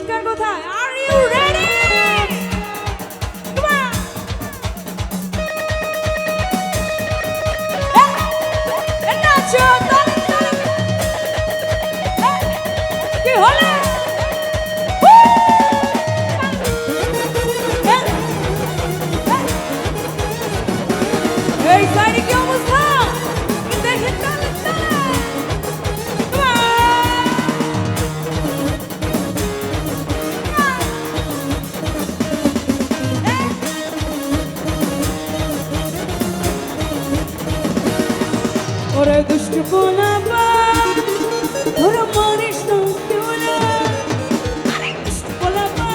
চিৎকার কোথায়? Are you ready? কি হলো? এই সাইডে কি অবস্থা? দেখে চলে চলে। ওরে দুষ্টু পোলাপা ওরা মানিস না কেউ না। আরে দুষ্টু পোলাপা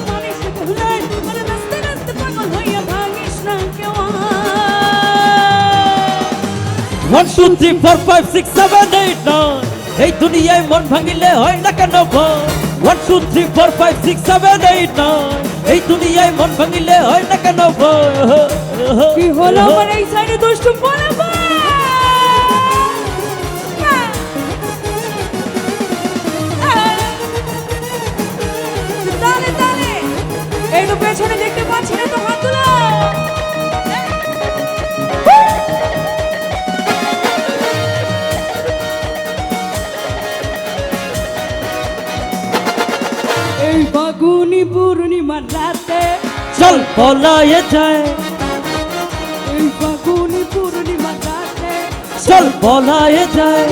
মানিস না কেউ না। ওরে রাস্তে রাস্তে পাগল হইয়া ভাগিস না কেউ। 1 2 3 4 5 6 7 8 9 এই দুনিয়ায় মন ভাঙিলে হয় না কেন ভয় 1 2 3 4 5 6 7 8 9 এই দুনিয়ায় মন ভাঙিলে হয় না কেন ভয় কি হলো আমার এই সাইডে দুষ্টু পোলাপা? তালে তালে এই তো পেছনে দেখতে পাচ্ছি না তো, হাত তুলো। এই ফাগুনি পূর্ণিমার রাতে চল পলায়ে যায় এই ফাগুনি পূর্ণিমার রাতে চল পলায়ে যায়